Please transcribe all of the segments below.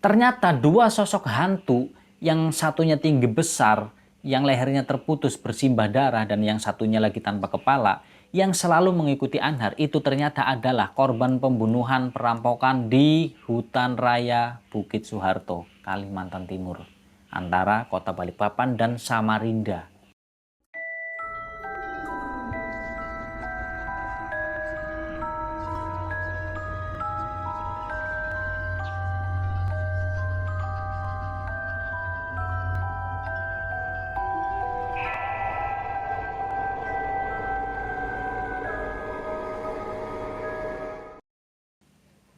Ternyata dua sosok hantu, yang satunya tinggi besar, yang lehernya terputus bersimbah darah, dan yang satunya lagi tanpa kepala, yang selalu mengikuti Anhar, itu ternyata adalah korban pembunuhan perampokan di hutan raya Bukit Soeharto, Kalimantan Timur, antara kota Balikpapan dan Samarinda.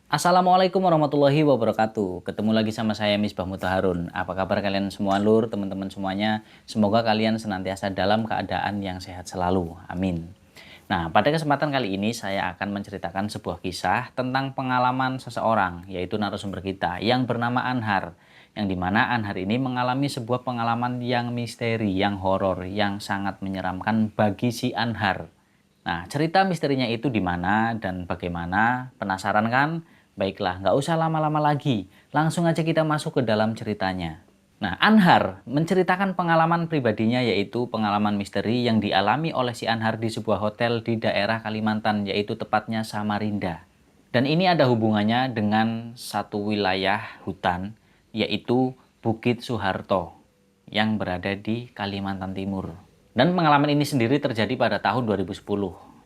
Assalamualaikum warahmatullahi wabarakatuh. Ketemu lagi sama saya Misbah Mutaharun. Apa kabar kalian semua lur, teman-teman semuanya? Semoga kalian senantiasa dalam keadaan yang sehat selalu. Amin. Nah, pada kesempatan kali ini saya akan menceritakan sebuah kisah tentang pengalaman seseorang, yaitu narasumber kita yang bernama Anhar. Yang dimana Anhar ini mengalami sebuah pengalaman yang misteri, yang horor, yang sangat menyeramkan bagi si Anhar. Nah, cerita misterinya itu di mana dan bagaimana? Penasaran kan? Baiklah, nggak usah lama-lama lagi. Langsung aja kita masuk ke dalam ceritanya. Nah, Anhar menceritakan pengalaman pribadinya, yaitu pengalaman misteri yang dialami oleh si Anhar di sebuah hotel di daerah Kalimantan, yaitu tepatnya Samarinda. Dan ini ada hubungannya dengan satu wilayah hutan, yaitu Bukit Soeharto, yang berada di Kalimantan Timur. Dan pengalaman ini sendiri terjadi pada tahun 2010,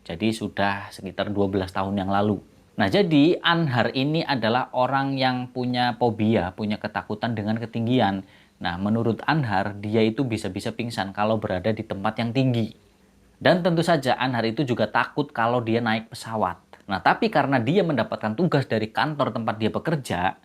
jadi sudah sekitar 12 tahun yang lalu. Nah, jadi Anhar ini adalah orang yang punya fobia, punya ketakutan dengan ketinggian. Nah, menurut Anhar, dia itu bisa-bisa pingsan kalau berada di tempat yang tinggi. Dan tentu saja Anhar itu juga takut kalau dia naik pesawat. Nah, tapi karena dia mendapatkan tugas dari kantor tempat dia bekerja,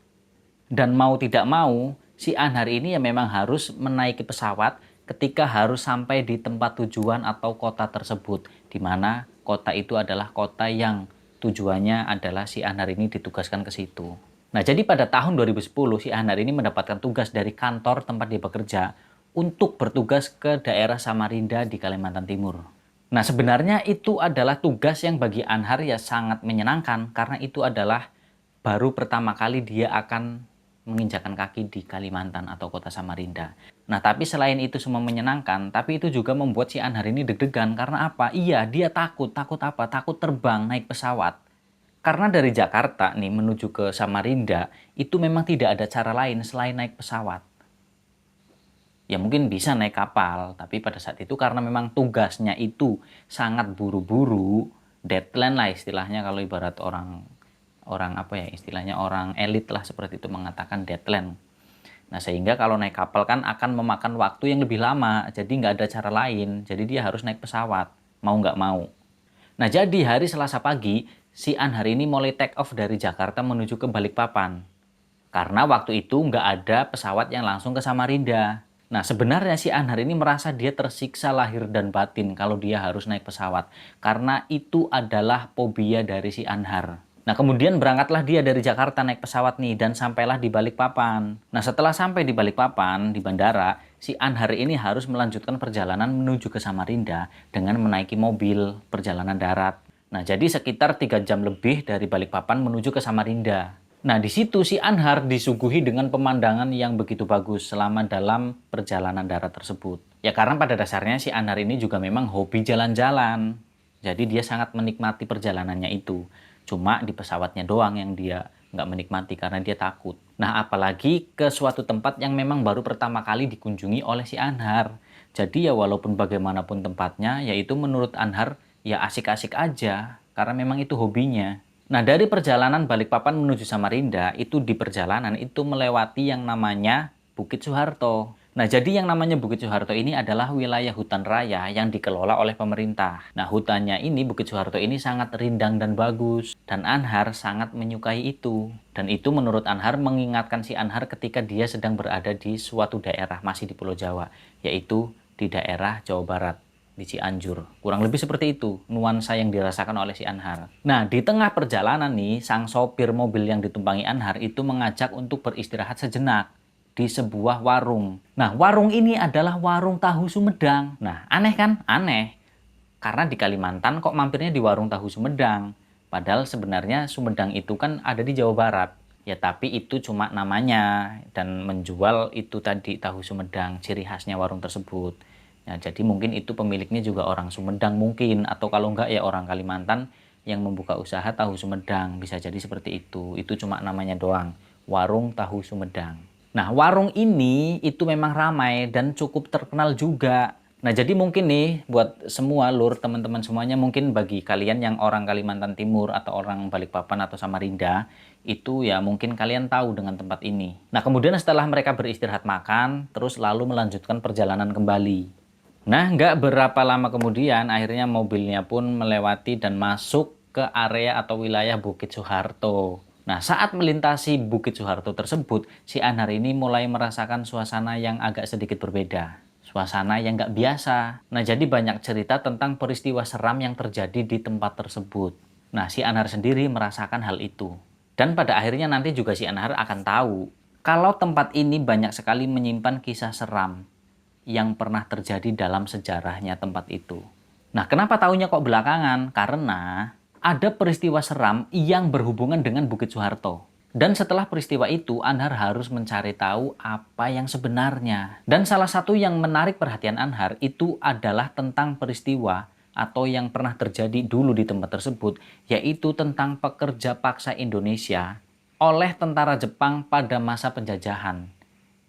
dan mau tidak mau, si Anhar ini ya memang harus menaiki pesawat ketika harus sampai di tempat tujuan atau kota tersebut. Di mana kota itu adalah kota yang tujuannya adalah si Anhar ini ditugaskan ke situ. Nah, jadi pada tahun 2010 si Anhar ini mendapatkan tugas dari kantor tempat dia bekerja untuk bertugas ke daerah Samarinda di Kalimantan Timur. Nah, sebenarnya itu adalah tugas yang bagi Anhar ya sangat menyenangkan karena itu adalah baru pertama kali dia akan menginjakan kaki di Kalimantan atau kota Samarinda. Nah, tapi selain itu semua menyenangkan, tapi itu juga membuat si Anhar ini deg-degan. Karena apa? Iya, dia takut. Takut apa? Takut terbang naik pesawat. Karena dari Jakarta nih menuju ke Samarinda, itu memang tidak ada cara lain selain naik pesawat. Ya mungkin bisa naik kapal, tapi pada saat itu karena memang tugasnya itu sangat buru-buru, deadline lah istilahnya kalau ibarat orang apa ya istilahnya orang elit lah seperti itu mengatakan deadline. Nah, sehingga kalau naik kapal kan akan memakan waktu yang lebih lama, jadi nggak ada cara lain, jadi dia harus naik pesawat, mau nggak mau. Nah, jadi hari Selasa pagi, si Anhar ini mulai take off dari Jakarta menuju ke Balikpapan. Karena waktu itu nggak ada pesawat yang langsung ke Samarinda. Nah, sebenarnya si Anhar ini merasa dia tersiksa lahir dan batin kalau dia harus naik pesawat. Karena itu adalah fobia dari si Anhar. Nah, kemudian berangkatlah dia dari Jakarta naik pesawat nih dan sampailah di Balikpapan. Nah, setelah sampai di Balikpapan, di bandara, si Anhar ini harus melanjutkan perjalanan menuju ke Samarinda dengan menaiki mobil perjalanan darat. Nah, jadi sekitar 3 jam lebih dari Balikpapan menuju ke Samarinda. Nah, di situ si Anhar disuguhi dengan pemandangan yang begitu bagus selama dalam perjalanan darat tersebut. Ya karena pada dasarnya si Anhar ini juga memang hobi jalan-jalan. Jadi dia sangat menikmati perjalanannya itu. Cuma di pesawatnya doang yang dia nggak menikmati karena dia takut. Nah, apalagi ke suatu tempat yang memang baru pertama kali dikunjungi oleh si Anhar. Jadi ya walaupun bagaimanapun tempatnya, yaitu menurut Anhar ya asik-asik aja. Karena memang itu hobinya. Nah, dari perjalanan Balikpapan menuju Samarinda, itu di perjalanan itu melewati yang namanya Bukit Soeharto. Nah, jadi yang namanya Bukit Soeharto ini adalah wilayah hutan raya yang dikelola oleh pemerintah. Nah, hutannya ini, Bukit Soeharto ini sangat rindang dan bagus. Dan Anhar sangat menyukai itu. Dan itu menurut Anhar mengingatkan si Anhar ketika dia sedang berada di suatu daerah, masih di Pulau Jawa, yaitu di daerah Jawa Barat. Di Cianjur. Kurang lebih seperti itu nuansa yang dirasakan oleh si Anhar. Nah, di tengah perjalanan nih, sang sopir mobil yang ditumpangi Anhar itu mengajak untuk beristirahat sejenak di sebuah warung. Nah, warung ini adalah warung tahu Sumedang. Nah, aneh kan? Aneh. Karena di Kalimantan kok mampirnya di warung tahu Sumedang. Padahal sebenarnya Sumedang itu kan ada di Jawa Barat. Ya tapi itu cuma namanya, dan menjual itu tadi tahu Sumedang, ciri khasnya warung tersebut. Nah, jadi mungkin itu pemiliknya juga orang Sumedang mungkin, atau kalau enggak ya orang Kalimantan yang membuka usaha tahu Sumedang, bisa jadi seperti itu. Itu cuma namanya doang, warung tahu Sumedang. Nah, warung ini itu memang ramai dan cukup terkenal juga. Nah, jadi mungkin nih buat semua lur, teman-teman semuanya, mungkin bagi kalian yang orang Kalimantan Timur atau orang Balikpapan atau Samarinda, itu ya mungkin kalian tahu dengan tempat ini. Nah, kemudian setelah mereka beristirahat makan, terus lalu melanjutkan perjalanan kembali. Nah, nggak berapa lama kemudian, akhirnya mobilnya pun melewati dan masuk ke area atau wilayah Bukit Soeharto. Nah, saat melintasi Bukit Soeharto tersebut, si Anhar ini mulai merasakan suasana yang agak sedikit berbeda. Suasana yang nggak biasa. Nah, jadi banyak cerita tentang peristiwa seram yang terjadi di tempat tersebut. Nah, si Anhar sendiri merasakan hal itu. Dan pada akhirnya nanti juga si Anhar akan tahu kalau tempat ini banyak sekali menyimpan kisah seram yang pernah terjadi dalam sejarahnya tempat itu. Nah, kenapa tahunya kok belakangan? Karena ada peristiwa seram yang berhubungan dengan Bukit Soeharto. Dan setelah peristiwa itu, Anhar harus mencari tahu apa yang sebenarnya. Dan salah satu yang menarik perhatian Anhar itu adalah tentang peristiwa atau yang pernah terjadi dulu di tempat tersebut, yaitu tentang pekerja paksa Indonesia oleh tentara Jepang pada masa penjajahan,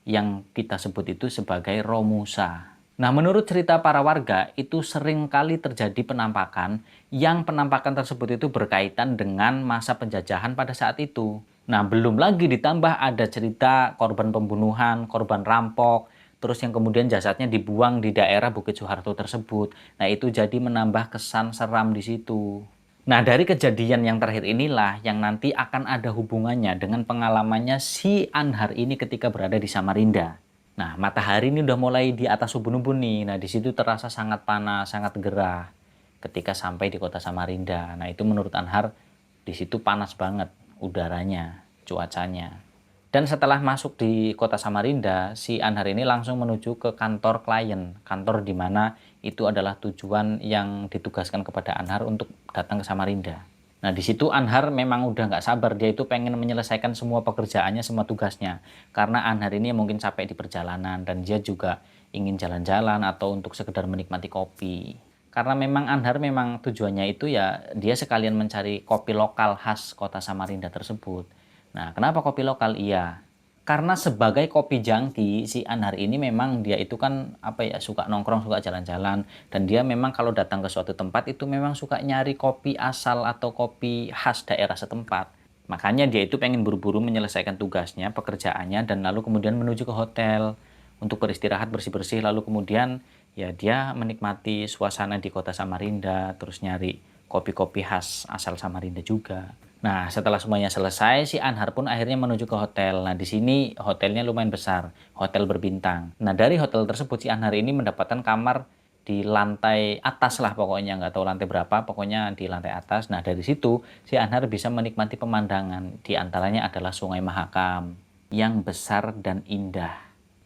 yang kita sebut itu sebagai Romusa. Nah, menurut cerita para warga, itu sering kali terjadi penampakan yang penampakan tersebut itu berkaitan dengan masa penjajahan pada saat itu. Nah, belum lagi ditambah ada cerita korban pembunuhan, korban rampok, terus yang kemudian jasadnya dibuang di daerah Bukit Soeharto tersebut. Nah, itu jadi menambah kesan seram di situ. Nah, dari kejadian yang terakhir inilah yang nanti akan ada hubungannya dengan pengalamannya si Anhar ini ketika berada di Samarinda. Nah, matahari ini udah mulai di atas ubun-ubun nih. Nah, di situ terasa sangat panas, sangat gerah ketika sampai di kota Samarinda. Nah, itu menurut Anhar di situ panas banget udaranya, cuacanya. Dan setelah masuk di kota Samarinda, si Anhar ini langsung menuju ke kantor klien, kantor di mana itu adalah tujuan yang ditugaskan kepada Anhar untuk datang ke Samarinda. Nah, di situ Anhar memang udah nggak sabar, dia itu pengen menyelesaikan semua pekerjaannya, semua tugasnya. Karena Anhar ini mungkin capek di perjalanan dan dia juga ingin jalan-jalan atau untuk sekedar menikmati kopi. Karena memang Anhar memang tujuannya itu ya dia sekalian mencari kopi lokal khas kota Samarinda tersebut. Nah, kenapa kopi lokal? Iya, karena sebagai kopi jangki, si Anhar ini memang dia itu kan apa ya, suka nongkrong, suka jalan-jalan, dan dia memang kalau datang ke suatu tempat itu memang suka nyari kopi asal atau kopi khas daerah setempat. Makanya dia itu pengen buru-buru menyelesaikan tugasnya, pekerjaannya, dan lalu kemudian menuju ke hotel untuk beristirahat, bersih-bersih, lalu kemudian ya dia menikmati suasana di kota Samarinda, terus nyari kopi-kopi khas asal Samarinda juga. Nah, setelah semuanya selesai, si Anhar pun akhirnya menuju ke hotel. Nah, di sini hotelnya lumayan besar, hotel berbintang. Nah, dari hotel tersebut si Anhar ini mendapatkan kamar di lantai atas lah pokoknya, nggak tahu lantai berapa, pokoknya di lantai atas. Nah, dari situ si Anhar bisa menikmati pemandangan. Di antaranya adalah Sungai Mahakam yang besar dan indah.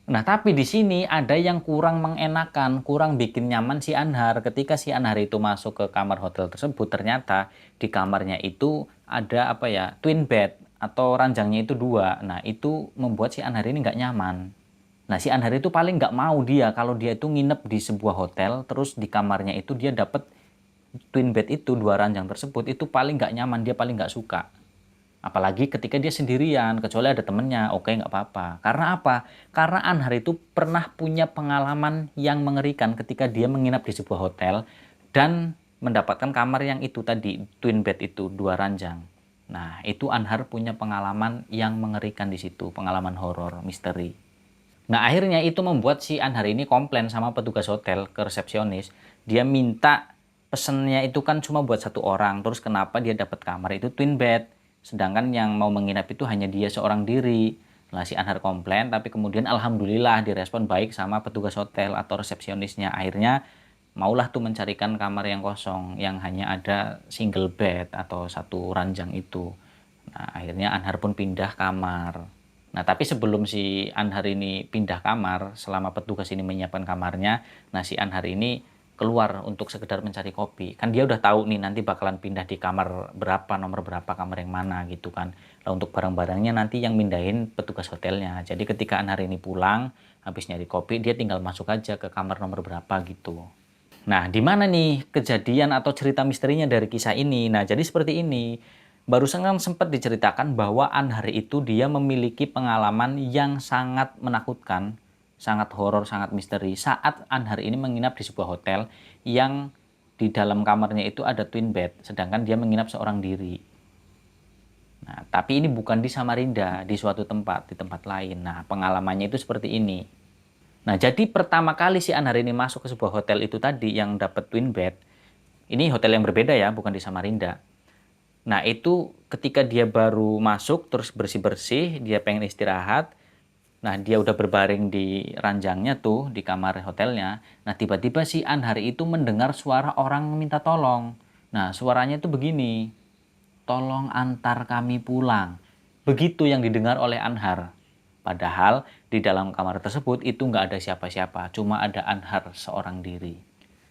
Nah, tapi di sini ada yang kurang mengenakan, kurang bikin nyaman si Anhar. Ketika si Anhar itu masuk ke kamar hotel tersebut, ternyata di kamarnya itu ada apa ya, twin bed atau ranjangnya itu dua. Nah, itu membuat si Anhar ini nggak nyaman. Nah, si Anhar itu paling nggak mau dia kalau dia itu nginep di sebuah hotel, terus di kamarnya itu dia dapat twin bed itu, dua ranjang tersebut, itu paling nggak nyaman, dia paling nggak suka. Apalagi ketika dia sendirian, kecuali ada temennya, oke nggak apa-apa. Karena apa? Karena Anhar itu pernah punya pengalaman yang mengerikan ketika dia menginap di sebuah hotel dan mendapatkan kamar yang itu tadi, twin bed itu, dua ranjang. Nah, itu Anhar punya pengalaman yang mengerikan di situ, pengalaman horor, misteri. Nah, akhirnya itu membuat si Anhar ini komplain sama petugas hotel ke resepsionis. Dia minta pesennya itu kan cuma buat satu orang, terus kenapa dia dapat kamar itu twin bed? Sedangkan yang mau menginap itu hanya dia seorang diri. Lah si Anhar komplain, tapi kemudian alhamdulillah direspon baik sama petugas hotel atau resepsionisnya. Akhirnya maulah tuh mencarikan kamar yang kosong, yang hanya ada single bed atau satu ranjang itu. Nah, akhirnya Anhar pun pindah kamar. Nah, tapi sebelum si Anhar ini pindah kamar, selama petugas ini menyiapkan kamarnya, nah si Anhar ini keluar untuk sekedar mencari kopi. Kan dia udah tahu nih nanti bakalan pindah di kamar berapa, nomor berapa, kamar yang mana gitu kan. Lah untuk barang-barangnya nanti yang mindahin petugas hotelnya. Jadi ketika Anhar ini pulang, habis nyari kopi, dia tinggal masuk aja ke kamar nomor berapa gitu. Nah, di mana nih kejadian atau cerita misterinya dari kisah ini? Nah, jadi seperti ini. Barusan kan sempat diceritakan bahwa Anhar itu dia memiliki pengalaman yang sangat menakutkan, sangat horor, sangat misteri. Saat Anhar ini menginap di sebuah hotel yang di dalam kamarnya itu ada twin bed, sedangkan dia menginap seorang diri. Nah, tapi ini bukan di Samarinda, di suatu tempat, di tempat lain. Nah, pengalamannya itu seperti ini. Nah, jadi pertama kali si Anhar ini masuk ke sebuah hotel itu tadi yang dapat twin bed, ini hotel yang berbeda ya, bukan di Samarinda. Nah, itu ketika dia baru masuk, terus bersih-bersih, dia pengen istirahat. Nah, dia udah berbaring di ranjangnya tuh, di kamar hotelnya. Nah, tiba-tiba si Anhar itu mendengar suara orang minta tolong. Nah, suaranya itu begini, tolong antar kami pulang. Begitu yang didengar oleh Anhar. Padahal di dalam kamar tersebut itu nggak ada siapa-siapa, cuma ada Anhar seorang diri.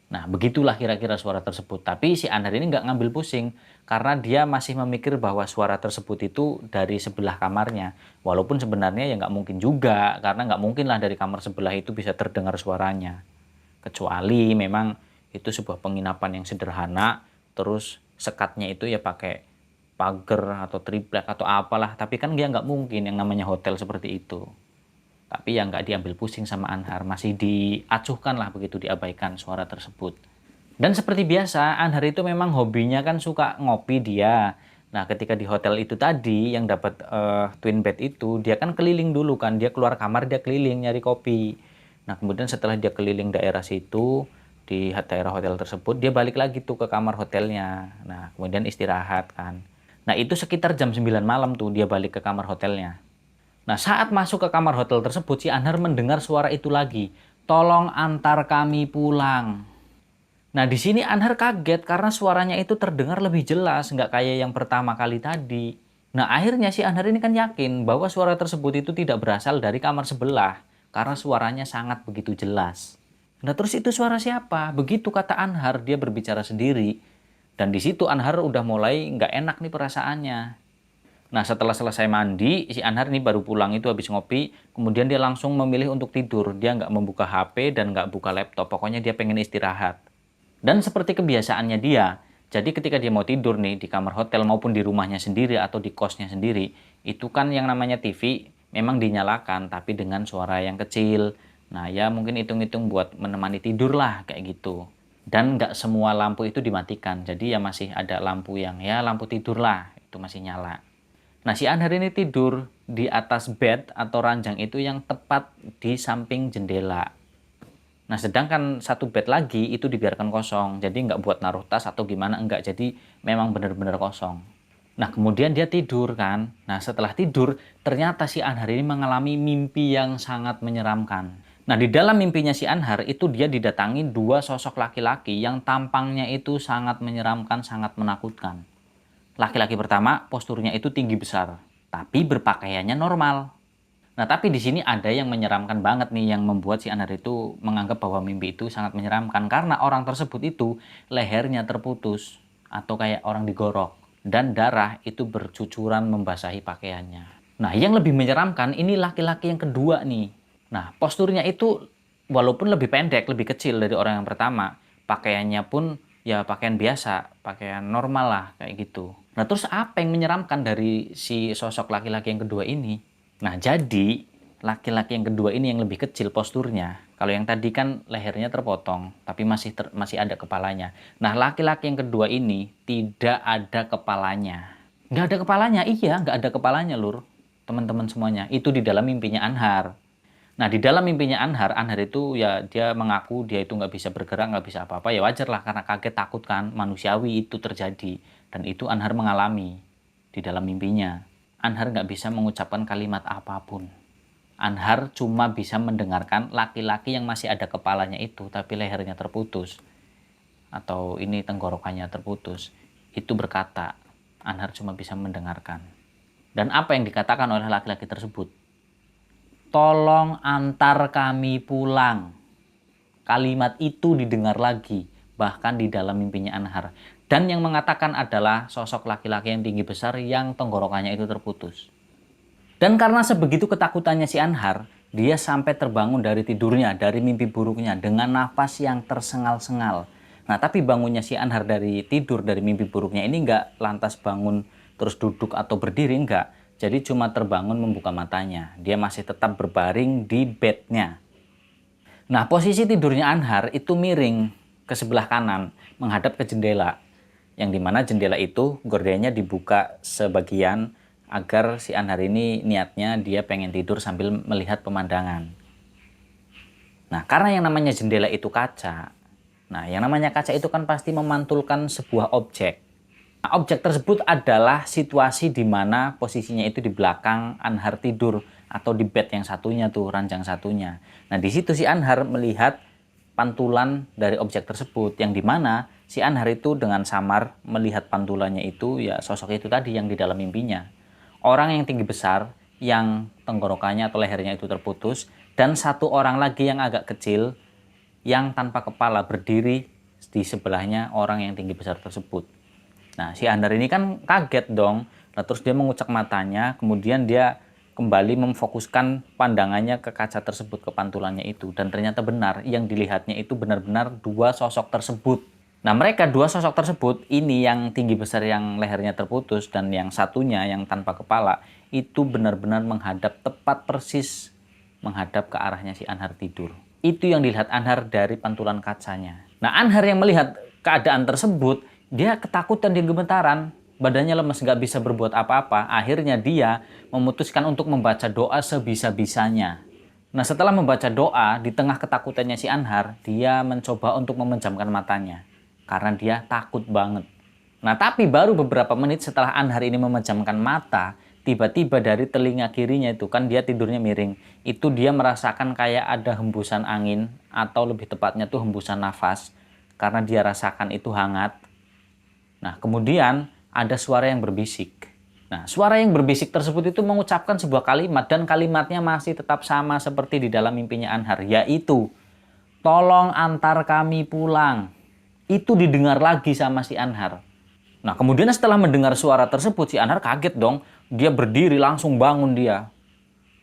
Nah, begitulah kira-kira suara tersebut. Tapi si Anhar ini nggak ngambil pusing, karena dia masih memikir bahwa suara tersebut itu dari sebelah kamarnya. Walaupun sebenarnya ya nggak mungkin juga, karena nggak mungkin lah dari kamar sebelah itu bisa terdengar suaranya. Kecuali memang itu sebuah penginapan yang sederhana, terus sekatnya itu ya pakai pagar atau triplek atau apalah. Tapi kan dia nggak mungkin yang namanya hotel seperti itu. Tapi yang nggak diambil pusing sama Anhar, masih diacuhkan lah begitu, diabaikan suara tersebut. Dan seperti biasa, Anhar itu memang hobinya kan suka ngopi dia. Nah, ketika di hotel itu tadi yang dapat twin bed itu, dia kan keliling dulu kan, dia keluar kamar, dia keliling nyari kopi. Nah, kemudian setelah dia keliling daerah situ, di daerah hotel tersebut, dia balik lagi tuh ke kamar hotelnya. Nah, kemudian istirahat kan. Nah, itu sekitar jam 9 malam tuh dia balik ke kamar hotelnya. Nah, saat masuk ke kamar hotel tersebut, si Anhar mendengar suara itu lagi. Tolong antar kami pulang. Nah, di sini Anhar kaget karena suaranya itu terdengar lebih jelas, nggak kayak yang pertama kali tadi. Nah, akhirnya si Anhar ini kan yakin bahwa suara tersebut itu tidak berasal dari kamar sebelah, karena suaranya sangat begitu jelas. Nah, terus itu suara siapa? Begitu kata Anhar, dia berbicara sendiri. Dan di situ Anhar udah mulai nggak enak nih perasaannya. Nah, setelah selesai mandi, si Anhar ini baru pulang itu habis ngopi, kemudian dia langsung memilih untuk tidur. Dia nggak membuka HP dan nggak buka laptop, pokoknya dia pengen istirahat. Dan seperti kebiasaannya dia, jadi ketika dia mau tidur nih di kamar hotel maupun di rumahnya sendiri atau di kosnya sendiri, itu kan yang namanya TV memang dinyalakan, tapi dengan suara yang kecil. Nah, ya mungkin hitung-hitung buat menemani tidur lah, kayak gitu. Dan nggak semua lampu itu dimatikan, jadi ya masih ada lampu yang ya lampu tidur lah, itu masih nyala. Nah, si Anhar ini tidur di atas bed atau ranjang itu yang tepat di samping jendela. Nah, sedangkan satu bed lagi itu dibiarkan kosong. Jadi nggak buat naruh tas atau gimana, enggak. Jadi memang benar-benar kosong. Nah, kemudian dia tidur kan. Nah, setelah tidur, ternyata si Anhar ini mengalami mimpi yang sangat menyeramkan. Nah, di dalam mimpinya si Anhar itu dia didatangi dua sosok laki-laki yang tampangnya itu sangat menyeramkan, sangat menakutkan. Laki-laki pertama posturnya itu tinggi besar, tapi berpakaiannya normal. Nah, tapi di sini ada yang menyeramkan banget nih yang membuat si Anhar itu menganggap bahwa mimpi itu sangat menyeramkan karena orang tersebut itu lehernya terputus atau kayak orang digorok dan darah itu bercucuran membasahi pakaiannya. Nah, yang lebih menyeramkan ini laki-laki yang kedua nih. Nah, posturnya itu walaupun lebih pendek, lebih kecil dari orang yang pertama, pakaiannya pun ya pakaian biasa, pakaian normal lah kayak gitu. Nah, terus apa yang menyeramkan dari si sosok laki-laki yang kedua ini? Nah, jadi laki-laki yang kedua ini yang lebih kecil posturnya. Kalau yang tadi kan lehernya terpotong, tapi masih ada kepalanya. Nah, laki-laki yang kedua ini tidak ada kepalanya. Nggak ada kepalanya, iya, nggak ada kepalanya, Lur. Teman-teman semuanya, itu di dalam mimpinya Anhar. Nah, di dalam mimpinya Anhar, Anhar itu ya dia mengaku dia itu nggak bisa bergerak, nggak bisa apa-apa. Ya wajar lah karena kaget, takut kan, manusiawi itu terjadi. Dan itu Anhar mengalami di dalam mimpinya. Anhar nggak bisa mengucapkan kalimat apapun. Anhar cuma bisa mendengarkan laki-laki yang masih ada kepalanya itu, tapi lehernya terputus. Atau ini tenggorokannya terputus. Itu berkata, Anhar cuma bisa mendengarkan. Dan apa yang dikatakan oleh laki-laki tersebut? Tolong antar kami pulang. Kalimat itu didengar lagi, bahkan di dalam mimpinya Anhar. Dan yang mengatakan adalah sosok laki-laki yang tinggi besar yang tenggorokannya itu terputus. Dan karena sebegitu ketakutannya si Anhar, dia sampai terbangun dari tidurnya, dari mimpi buruknya dengan nafas yang tersengal-sengal. Nah, tapi bangunnya si Anhar dari tidur, dari mimpi buruknya ini nggak lantas bangun terus duduk atau berdiri, enggak. Jadi cuma terbangun membuka matanya. Dia masih tetap berbaring di bednya. Nah, posisi tidurnya Anhar itu miring ke sebelah kanan, menghadap ke jendela. Yang dimana jendela itu gordennya dibuka sebagian agar si Anhar ini niatnya dia pengen tidur sambil melihat pemandangan. Nah, karena yang namanya jendela itu kaca, nah yang namanya kaca itu kan pasti memantulkan sebuah objek. Nah, objek tersebut adalah situasi di mana posisinya itu di belakang Anhar tidur atau di bed yang satunya tuh, ranjang satunya. Nah, di situ si Anhar melihat pantulan dari objek tersebut yang dimana si Anhar itu dengan samar melihat pantulannya itu ya sosok itu tadi yang di dalam mimpinya. Orang yang tinggi besar yang tenggorokannya atau lehernya itu terputus dan satu orang lagi yang agak kecil yang tanpa kepala berdiri di sebelahnya orang yang tinggi besar tersebut. Nah, si Anhar ini kan kaget dong. Nah, terus dia mengucek matanya, kemudian dia kembali memfokuskan pandangannya ke kaca tersebut, ke pantulannya itu. Dan ternyata benar, yang dilihatnya itu benar-benar dua sosok tersebut. Nah, mereka dua sosok tersebut, ini yang tinggi besar yang lehernya terputus, dan yang satunya yang tanpa kepala, itu benar-benar menghadap tepat persis, menghadap ke arahnya si Anhar tidur. Itu yang dilihat Anhar dari pantulan kacanya. Nah, Anhar yang melihat keadaan tersebut, dia ketakutan, dia gemetaran, badannya lemes, nggak bisa berbuat apa-apa. Akhirnya dia memutuskan untuk membaca doa sebisa-bisanya. Nah, setelah membaca doa, di tengah ketakutannya si Anhar, dia mencoba untuk memejamkan matanya. Karena dia takut banget. Nah, tapi baru beberapa menit setelah Anhar ini memejamkan mata, tiba-tiba dari telinga kirinya itu, kan dia tidurnya miring, itu dia merasakan kayak ada hembusan angin, atau lebih tepatnya tuh hembusan nafas, karena dia rasakan itu hangat. Nah, kemudian ada suara yang berbisik. Nah, suara yang berbisik tersebut itu mengucapkan sebuah kalimat dan kalimatnya masih tetap sama seperti di dalam mimpinya Anhar, yaitu tolong antar kami pulang. Itu didengar lagi sama si Anhar. Nah, kemudian setelah mendengar suara tersebut, si Anhar kaget dong. Dia berdiri, langsung bangun dia.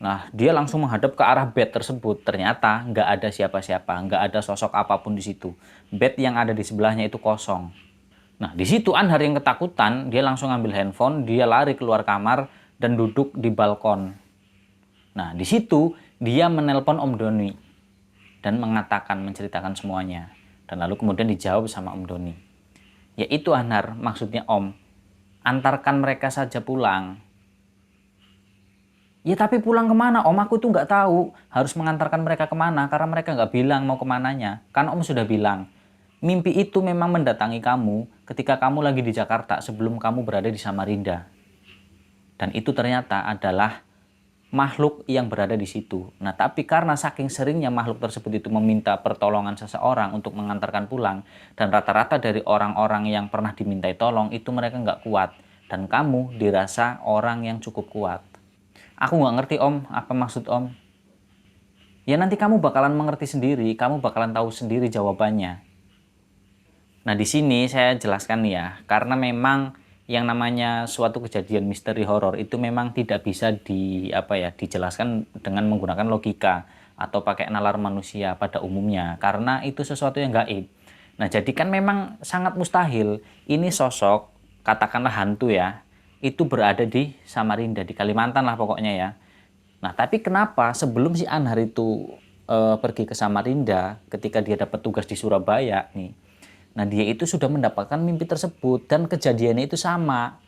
Nah, dia langsung menghadap ke arah bed tersebut. Ternyata nggak ada siapa-siapa, nggak ada sosok apapun di situ. Bed yang ada di sebelahnya itu kosong. Nah, di situ Anhar yang ketakutan, dia langsung ambil handphone, dia lari keluar kamar dan duduk di balkon. Nah, di situ dia menelpon Om Doni dan mengatakan, menceritakan semuanya. Dan lalu kemudian dijawab sama Om Doni. Yaitu Anhar, maksudnya Om, antarkan mereka saja pulang. Ya tapi pulang kemana Om? Aku tuh nggak tahu harus mengantarkan mereka kemana karena mereka nggak bilang mau kemananya. Kan Om sudah bilang, mimpi itu memang mendatangi kamu ketika kamu lagi di Jakarta sebelum kamu berada di Samarinda. Dan itu ternyata adalah makhluk yang berada di situ. Nah, tapi karena saking seringnya makhluk tersebut itu meminta pertolongan seseorang untuk mengantarkan pulang, dan rata-rata dari orang-orang yang pernah dimintai tolong itu mereka nggak kuat. Dan kamu dirasa orang yang cukup kuat. Aku nggak ngerti Om, apa maksud Om? Ya nanti kamu bakalan mengerti sendiri, kamu bakalan tahu sendiri jawabannya. Nah, di sini saya jelaskan nih ya, karena memang yang namanya suatu kejadian misteri horor itu memang tidak bisa dijelaskan dengan menggunakan logika atau pakai nalar manusia pada umumnya, karena itu sesuatu yang gaib. Nah, jadi kan memang sangat mustahil ini sosok, katakanlah hantu ya, itu berada di Samarinda, di Kalimantan lah pokoknya ya. Nah, tapi kenapa sebelum si Anhar itu pergi ke Samarinda, ketika dia dapat tugas di Surabaya nih, nah, dia itu sudah mendapatkan mimpi tersebut dan kejadiannya itu sama.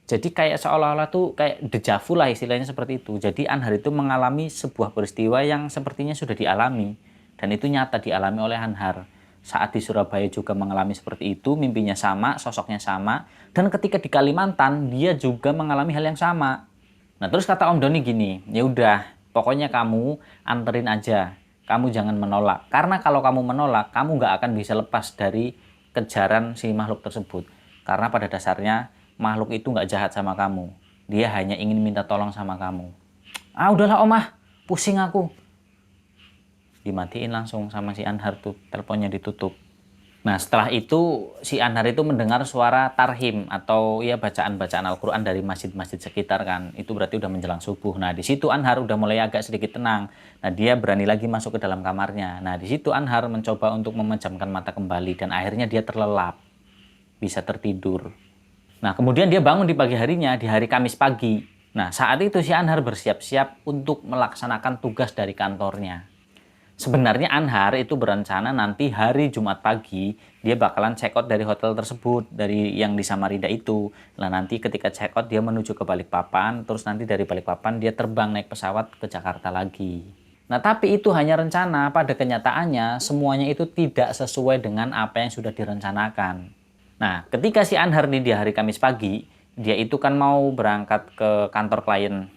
Jadi kayak seolah-olah tuh kayak dejavu lah istilahnya seperti itu. Jadi Anhar itu mengalami sebuah peristiwa yang sepertinya sudah dialami. Dan itu nyata dialami oleh Anhar. Saat di Surabaya juga mengalami seperti itu, mimpinya sama, sosoknya sama. Dan ketika di Kalimantan, dia juga mengalami hal yang sama. Nah, terus kata Om Doni gini, ya udah, pokoknya kamu anterin aja. Kamu jangan menolak. Karena kalau kamu menolak, kamu nggak akan bisa lepas dari kejaran si makhluk tersebut. Karena pada dasarnya makhluk itu nggak jahat sama kamu. Dia hanya ingin minta tolong sama kamu. Ah udahlah Om, pusing aku. dimatiin langsung sama si Anhar tuh, teleponnya ditutup. Nah, setelah itu si Anhar itu mendengar suara tarhim atau ya bacaan-bacaan Al-Qur'an dari masjid-masjid sekitar kan. Itu berarti udah menjelang subuh. Nah, di situ Anhar udah mulai agak sedikit tenang. Nah, dia berani lagi masuk ke dalam kamarnya. Nah, di situ Anhar mencoba untuk memejamkan mata kembali dan akhirnya dia terlelap, bisa tertidur. Nah, kemudian dia bangun di pagi harinya, di hari Kamis pagi. Nah, saat itu si Anhar bersiap-siap untuk melaksanakan tugas dari kantornya. Sebenarnya Anhar itu berencana nanti hari Jumat pagi dia bakalan check out dari hotel tersebut, dari yang di Samarinda itu. Nah, nanti ketika check out dia menuju ke Balikpapan, terus nanti dari Balikpapan dia terbang naik pesawat ke Jakarta lagi. Nah, tapi itu hanya rencana. Pada kenyataannya semuanya itu tidak sesuai dengan apa yang sudah direncanakan. Nah, ketika si Anhar nih di hari Kamis pagi, dia itu kan mau berangkat ke kantor klien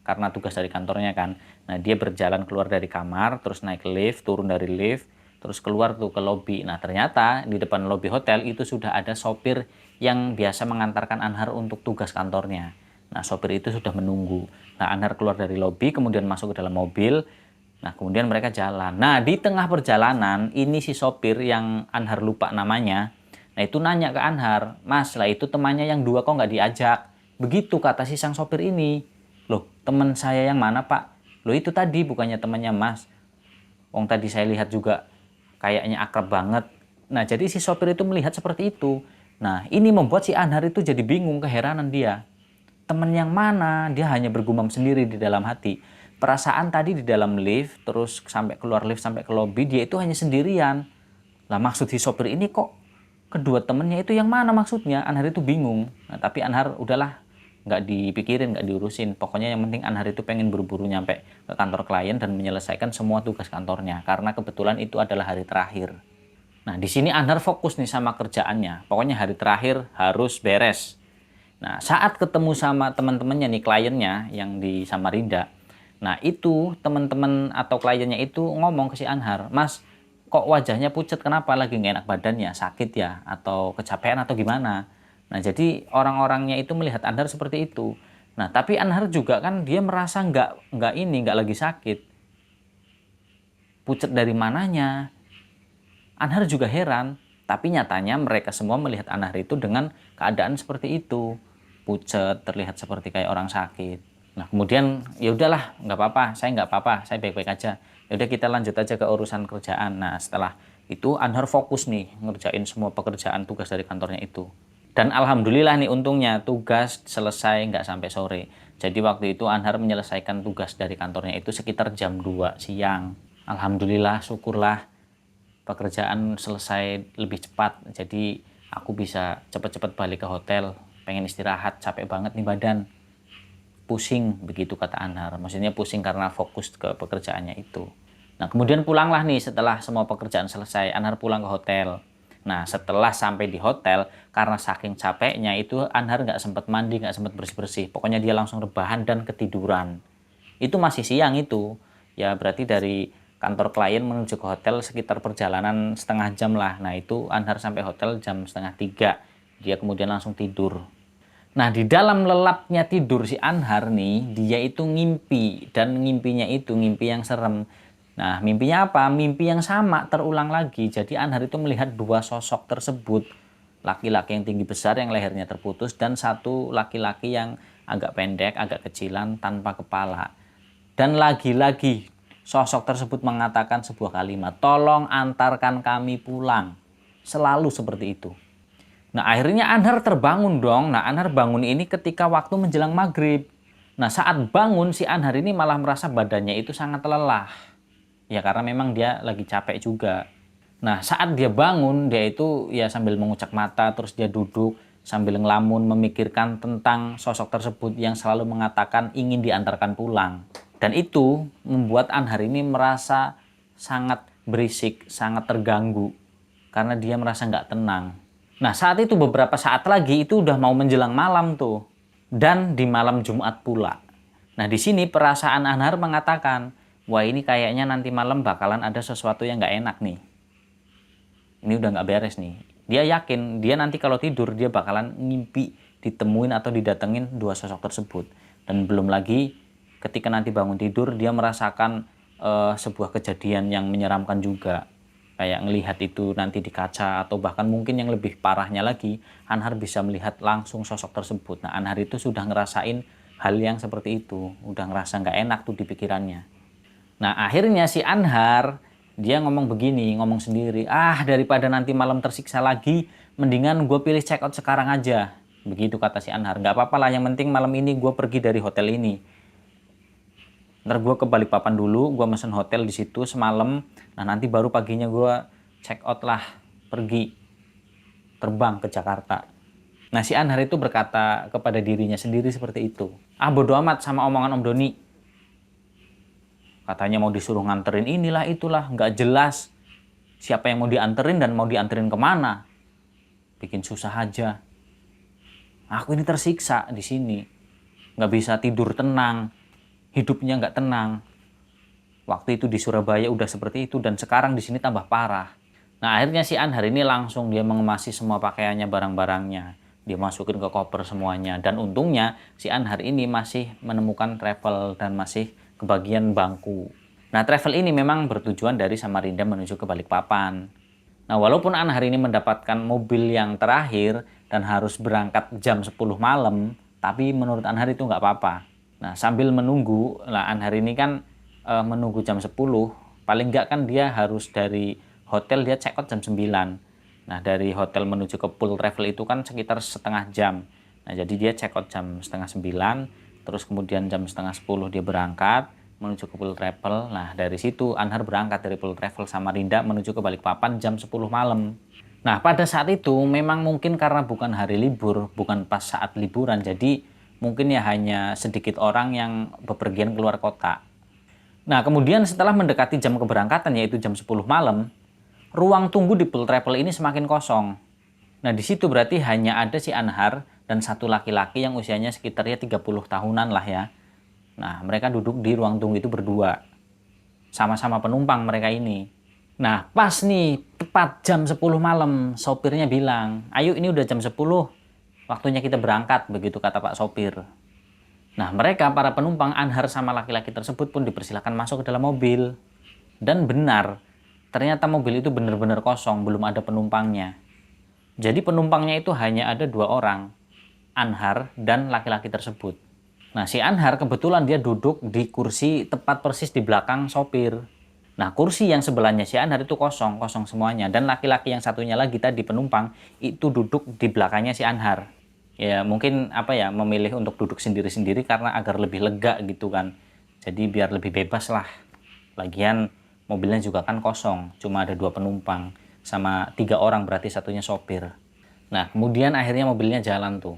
karena tugas dari kantornya kan. Nah, dia berjalan keluar dari kamar, terus naik lift, turun dari lift, terus keluar tuh ke lobi. Nah, ternyata di depan lobi hotel itu sudah ada sopir yang biasa mengantarkan Anhar untuk tugas kantornya. Nah, sopir itu sudah menunggu. Nah, Anhar keluar dari lobi, kemudian masuk ke dalam mobil. Nah, kemudian mereka jalan. Nah, di tengah perjalanan, ini si sopir yang Anhar lupa namanya, nah itu nanya ke Anhar, "Mas, lah itu temannya yang dua kok nggak diajak?" Begitu kata si sang sopir ini. "Loh, teman saya yang mana, Pak?" "Loh, itu tadi bukannya temannya Mas. Wong tadi saya lihat juga kayaknya akrab banget." Nah, jadi si sopir itu melihat seperti itu. Nah, ini membuat si Anhar itu jadi bingung, keheranan dia. Teman yang mana? Dia hanya bergumam sendiri di dalam hati. Perasaan tadi di dalam lift, terus sampai keluar lift sampai ke lobi, dia itu hanya sendirian. Lah, maksud si sopir ini kok kedua temennya itu yang mana maksudnya? Anhar itu bingung. Nah, tapi Anhar udahlah, nggak dipikirin, nggak diurusin. Pokoknya yang penting Anhar itu pengen buru-buru nyampe ke kantor klien dan menyelesaikan semua tugas kantornya. Karena kebetulan itu adalah hari terakhir. Nah, di sini Anhar fokus nih sama kerjaannya. Pokoknya hari terakhir harus beres. Nah, saat ketemu sama teman-temannya nih, kliennya yang di Samarinda. Nah, itu teman-teman atau kliennya itu ngomong ke si Anhar, "Mas, kok wajahnya pucat, kenapa? Lagi nggak enak badannya, sakit ya? Atau kecapean atau gimana?" Nah, jadi orang-orangnya itu melihat Anhar seperti itu. Nah, tapi Anhar juga kan dia merasa nggak lagi sakit. Pucat dari mananya? Anhar juga heran. Tapi nyatanya mereka semua melihat Anhar itu dengan keadaan seperti itu. Pucat, terlihat seperti kayak orang sakit. Nah, kemudian ya udahlah, nggak apa-apa, saya baik-baik aja. Ya udah, kita lanjut aja ke urusan kerjaan. Nah, setelah itu Anhar fokus nih ngerjain semua pekerjaan tugas dari kantornya itu. Dan alhamdulillah nih, untungnya tugas selesai nggak sampai sore. Jadi waktu itu Anhar menyelesaikan tugas dari kantornya itu sekitar jam 2 siang. Alhamdulillah, syukurlah pekerjaan selesai lebih cepat. Jadi aku bisa cepet-cepet balik ke hotel. Pengen istirahat, capek banget nih badan. Pusing, begitu kata Anhar. Maksudnya pusing karena fokus ke pekerjaannya itu. Nah, kemudian pulanglah nih setelah semua pekerjaan selesai. Anhar pulang ke hotel. Nah, setelah sampai di hotel, karena saking capeknya itu Anhar nggak sempat mandi, nggak sempat bersih-bersih. Pokoknya dia langsung rebahan dan ketiduran. Itu masih siang itu. Ya berarti dari kantor klien menuju ke hotel sekitar perjalanan setengah jam lah. Nah, itu Anhar sampai hotel jam 2:30. Dia kemudian langsung tidur. Nah, di dalam lelapnya tidur si Anhar nih, dia itu ngimpi. Dan ngimpinya itu ngimpi yang serem. Nah, mimpinya apa? Mimpi yang sama terulang lagi. Jadi Anhar itu melihat dua sosok tersebut. Laki-laki yang tinggi besar yang lehernya terputus, dan satu laki-laki yang agak pendek, agak kecilan, tanpa kepala. Dan lagi-lagi sosok tersebut mengatakan sebuah kalimat, "Tolong antarkan kami pulang." Selalu seperti itu. Nah, akhirnya Anhar terbangun dong. Nah, Anhar bangun ini ketika waktu menjelang maghrib. Nah, saat bangun si Anhar ini malah merasa badannya itu sangat lelah. Ya, karena memang dia lagi capek juga. Nah, saat dia bangun, dia itu ya sambil mengucap mata, terus dia duduk sambil ngelamun memikirkan tentang sosok tersebut yang selalu mengatakan ingin diantarkan pulang. Dan itu membuat Anhar ini merasa sangat berisik, sangat terganggu. Karena dia merasa nggak tenang. Nah, saat itu beberapa saat lagi itu udah mau menjelang malam tuh. Dan di malam Jumat pula. Nah, di sini perasaan Anhar mengatakan, wah, ini kayaknya nanti malam bakalan ada sesuatu yang nggak enak nih. Ini udah nggak beres nih. Dia yakin dia nanti kalau tidur dia bakalan ngimpi ditemuin atau didatengin dua sosok tersebut. Dan belum lagi ketika nanti bangun tidur dia merasakan sebuah kejadian yang menyeramkan juga. Kayak ngelihat itu nanti di kaca, atau bahkan mungkin yang lebih parahnya lagi, Anhar bisa melihat langsung sosok tersebut. Nah, Anhar itu sudah ngerasain hal yang seperti itu, udah ngerasa nggak enak tuh di pikirannya. Nah, akhirnya si Anhar, dia ngomong begini, ngomong sendiri, daripada nanti malam tersiksa lagi, mendingan gue pilih check out sekarang aja. Begitu kata si Anhar. Nggak apa-apa lah, yang penting malam ini gue pergi dari hotel ini. Ntar gue ke Balikpapan dulu, gue mesen hotel di situ semalam. Nah, nanti baru paginya gue check out lah, pergi terbang ke Jakarta. Nah, si Anhar itu berkata kepada dirinya sendiri seperti itu. Bodo amat sama omongan Om Doni. Katanya mau disuruh nganterin inilah itulah, nggak jelas siapa yang mau dianterin dan mau dianterin kemana. Bikin susah aja. Aku ini tersiksa di sini, nggak bisa tidur tenang, hidupnya nggak tenang. Waktu itu di Surabaya udah seperti itu, dan sekarang di sini tambah parah. Nah, akhirnya si Anhar ini langsung dia mengemasi semua pakaiannya, barang-barangnya. Dia masukin ke koper semuanya. Dan untungnya si Anhar ini masih menemukan travel dan masih kebagian bangku. Nah, travel ini memang bertujuan dari Samarinda menuju ke Balikpapan. Nah, walaupun Anhar ini mendapatkan mobil yang terakhir dan harus berangkat jam 10 malam, tapi menurut Anhar itu nggak apa-apa. Nah, sambil menunggu, lah Anhar ini kan menunggu jam 10, paling nggak kan dia harus dari hotel, dia check out jam 9. Nah, dari hotel menuju ke pool travel itu kan sekitar setengah jam. Nah, jadi dia check out jam setengah 9, terus kemudian jam setengah 10 dia berangkat menuju ke pool travel. Nah, dari situ Anhar berangkat dari pool travel Samarinda menuju ke Balikpapan jam 10 malam. Nah, pada saat itu memang mungkin karena bukan hari libur, bukan pas saat liburan, jadi mungkin ya hanya sedikit orang yang bepergian keluar kota. Nah, kemudian setelah mendekati jam keberangkatan, yaitu jam 10 malam, ruang tunggu di pool travel ini semakin kosong. Nah, di situ berarti hanya ada si Anhar dan satu laki-laki yang usianya sekitar 30 tahunan lah ya. Nah, mereka duduk di ruang tunggu itu berdua. Sama-sama penumpang mereka ini. Nah, pas nih, tepat jam 10 malam, sopirnya bilang, ayo ini udah jam 10, waktunya kita berangkat, begitu kata Pak Sopir. Nah, mereka, para penumpang Anhar sama laki-laki tersebut pun dipersilakan masuk ke dalam mobil. Dan benar, ternyata mobil itu benar-benar kosong, belum ada penumpangnya. Jadi penumpangnya itu hanya ada 2 orang, Anhar dan laki-laki tersebut. Nah, si Anhar kebetulan dia duduk di kursi tepat persis di belakang sopir. Nah, kursi yang sebelahnya si Anhar itu kosong semuanya. Dan laki-laki yang satunya lagi tadi penumpang itu duduk di belakangnya si Anhar. Ya mungkin memilih untuk duduk sendiri-sendiri karena agar lebih lega gitu kan. Jadi biar lebih bebas lah. Lagian mobilnya juga kan kosong, cuma ada 2 penumpang sama 3 orang, berarti satunya sopir. Nah, kemudian akhirnya mobilnya jalan tuh.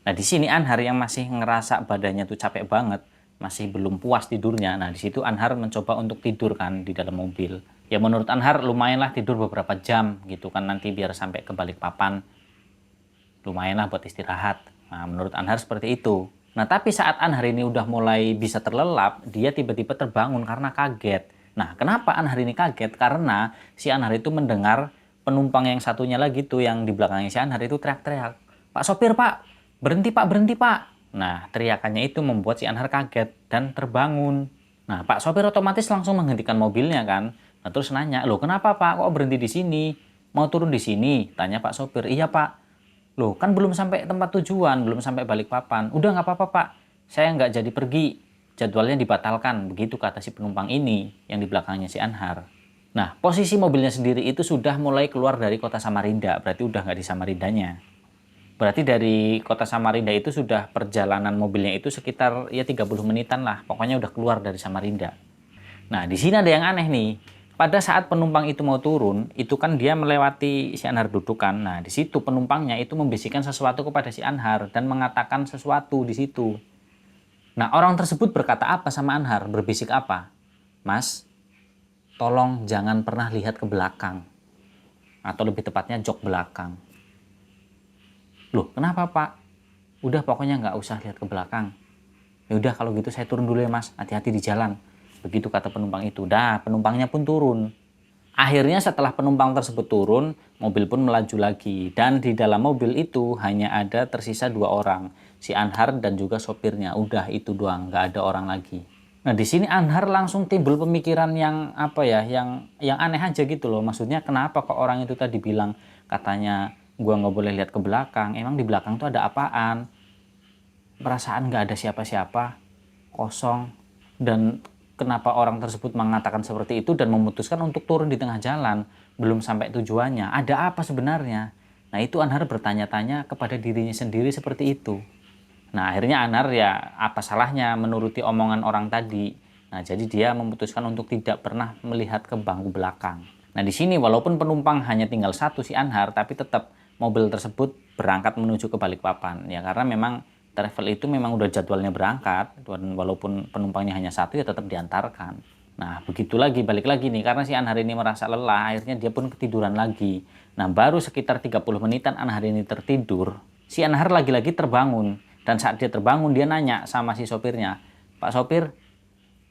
Nah, di sini Anhar yang masih ngerasa badannya tuh capek banget, masih belum puas tidurnya. Nah, di situ Anhar mencoba untuk tidur kan di dalam mobil. Ya menurut Anhar lumayanlah tidur beberapa jam gitu kan, nanti biar sampai ke Balikpapan lumayanlah buat istirahat. Nah, menurut Anhar seperti itu. Nah, tapi saat Anhar ini udah mulai bisa terlelap, dia tiba-tiba terbangun karena kaget. Nah, kenapa Anhar ini kaget? Karena si Anhar itu mendengar penumpang yang satunya lagi tuh yang di belakangnya si Anhar itu teriak-teriak, Pak Sopir, Pak! Berhenti, Pak! Berhenti, Pak! Nah, teriakannya itu membuat si Anhar kaget dan terbangun. Nah, Pak Sopir otomatis langsung menghentikan mobilnya kan. Nah, terus nanya, loh kenapa Pak? Kok berhenti di sini? Mau turun di sini? Tanya Pak Sopir. Iya Pak. Loh, kan belum sampai tempat tujuan, belum sampai Balikpapan. Udah nggak apa-apa, Pak. Saya nggak jadi pergi. Jadwalnya dibatalkan. Begitu kata si penumpang ini yang di belakangnya si Anhar. Nah, posisi mobilnya sendiri itu sudah mulai keluar dari kota Samarinda. Berarti udah nggak di Samarindanya. Berarti dari kota Samarinda itu sudah perjalanan mobilnya itu sekitar 30 menitan lah. Pokoknya udah keluar dari Samarinda. Nah, di sini ada yang aneh nih. Pada saat penumpang itu mau turun, itu kan dia melewati si Anhar dudukan. Nah, di situ penumpangnya itu membisikkan sesuatu kepada si Anhar dan mengatakan sesuatu di situ. Nah, orang tersebut berkata apa sama Anhar? Berbisik apa? Mas, tolong jangan pernah lihat ke belakang. Atau lebih tepatnya jok belakang. Loh, kenapa Pak? Udah pokoknya nggak usah lihat ke belakang. Ya udah kalau gitu saya turun dulu ya Mas, hati-hati di jalan. Begitu kata penumpang itu. Dah, penumpangnya pun turun. Akhirnya setelah penumpang tersebut turun, mobil pun melaju lagi. Dan di dalam mobil itu hanya ada tersisa 2 orang. Si Anhar dan juga sopirnya. Udah itu doang, nggak ada orang lagi. Nah, di sini Anhar langsung timbul pemikiran yang apa ya, yang aneh aja gitu loh. Maksudnya kenapa kok orang itu tadi bilang katanya gua nggak boleh lihat ke belakang. Emang di belakang tuh ada apaan? Perasaan nggak ada siapa-siapa, kosong. Dan kenapa orang tersebut mengatakan seperti itu dan memutuskan untuk turun di tengah jalan, belum sampai tujuannya? Ada apa sebenarnya? Nah, itu Anhar bertanya-tanya kepada dirinya sendiri seperti itu. Nah, akhirnya Anar ya apa salahnya menuruti omongan orang tadi. Nah, jadi dia memutuskan untuk tidak pernah melihat ke bangku belakang. Nah, di sini walaupun penumpang hanya tinggal satu si Anhar, tapi tetap mobil tersebut berangkat menuju ke Balikpapan. Ya karena memang travel itu memang udah jadwalnya berangkat, dan walaupun penumpangnya hanya satu ya tetap diantarkan. Nah, begitu lagi, balik lagi nih, karena si Anhar ini merasa lelah, akhirnya dia pun ketiduran lagi. Nah, baru sekitar 30 menitan Anhar ini tertidur, si Anhar lagi-lagi terbangun. Dan saat dia terbangun, dia nanya sama si sopirnya, "Pak sopir,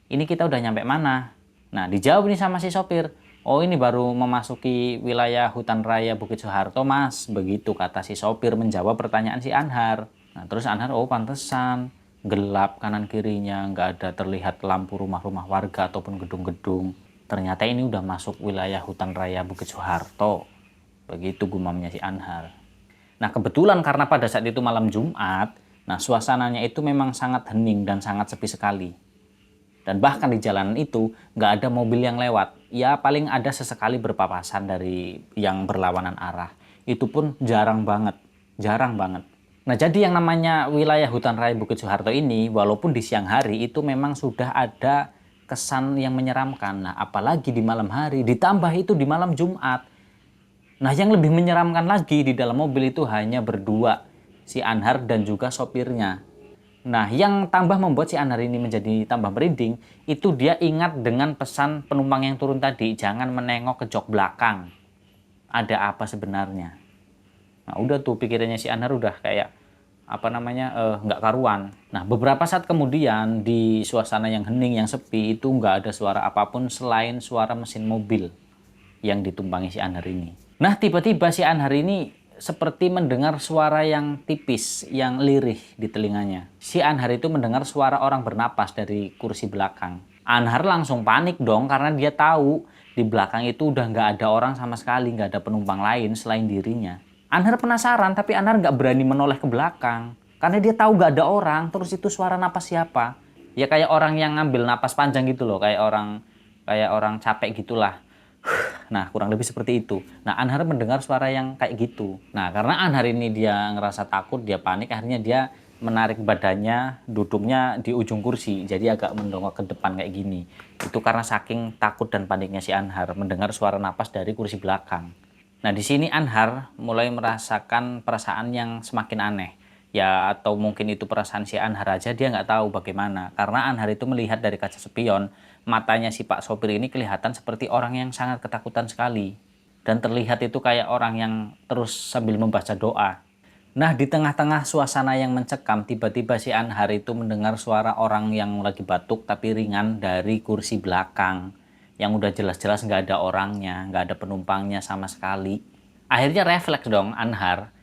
ini kita udah nyampe mana?" Nah, dijawab nih sama si sopir, "Oh, ini baru memasuki wilayah hutan raya Bukit Soeharto, Mas." Begitu kata si sopir menjawab pertanyaan si Anhar. Nah, terus Anhar, oh pantesan. Gelap kanan kirinya, nggak ada terlihat lampu rumah-rumah warga ataupun gedung-gedung. Ternyata ini udah masuk wilayah hutan raya Bukit Soeharto. Begitu gumamnya si Anhar. Nah, kebetulan karena pada saat itu malam Jumat, nah suasananya itu memang sangat hening dan sangat sepi sekali. Dan bahkan di jalanan itu nggak ada mobil yang lewat. Ya paling ada sesekali berpapasan dari yang berlawanan arah. Itu pun jarang banget, jarang banget. Nah, jadi yang namanya wilayah hutan raya Bukit Soeharto ini, walaupun di siang hari itu memang sudah ada kesan yang menyeramkan. Nah, apalagi di malam hari, ditambah itu di malam Jumat. Nah, yang lebih menyeramkan lagi, di dalam mobil itu hanya berdua, si Anhar dan juga sopirnya. Nah, yang tambah membuat si Anhar ini menjadi tambah merinding, itu dia ingat dengan pesan penumpang yang turun tadi, jangan menengok ke jok belakang. Ada apa sebenarnya? Nah, udah tuh pikirannya si Anhar udah kayak apa namanya nggak karuan. Nah, beberapa saat kemudian di suasana yang hening, yang sepi, itu nggak ada suara apapun selain suara mesin mobil yang ditumpangi si Anhar ini. Nah, tiba-tiba si Anhar ini seperti mendengar suara yang tipis, yang lirih di telinganya. Si Anhar itu mendengar suara orang bernapas dari kursi belakang. Anhar langsung panik dong karena dia tahu di belakang itu udah nggak ada orang sama sekali, nggak ada penumpang lain selain dirinya. Anhar penasaran tapi Anhar nggak berani menoleh ke belakang karena dia tahu nggak ada orang. Terus itu suara napas siapa? Ya kayak orang yang ngambil napas panjang gitu loh, kayak orang capek gitulah. Nah, kurang lebih seperti itu. Nah, Anhar mendengar suara yang kayak gitu. Nah, karena Anhar ini dia ngerasa takut, dia panik, akhirnya dia menarik badannya, duduknya di ujung kursi. Jadi agak mendongak ke depan kayak gini. Itu karena saking takut dan paniknya si Anhar mendengar suara napas dari kursi belakang. Nah, di sini Anhar mulai merasakan perasaan yang semakin aneh. Ya, atau mungkin itu perasaan si Anhar aja, dia nggak tahu bagaimana. Karena Anhar itu melihat dari kaca spion, matanya si Pak sopir ini kelihatan seperti orang yang sangat ketakutan sekali. Dan terlihat itu kayak orang yang terus sambil membaca doa. Nah, di tengah-tengah suasana yang mencekam, tiba-tiba si Anhar itu mendengar suara orang yang lagi batuk tapi ringan dari kursi belakang. Yang udah jelas-jelas nggak ada orangnya, nggak ada penumpangnya sama sekali. Akhirnya refleks dong Anhar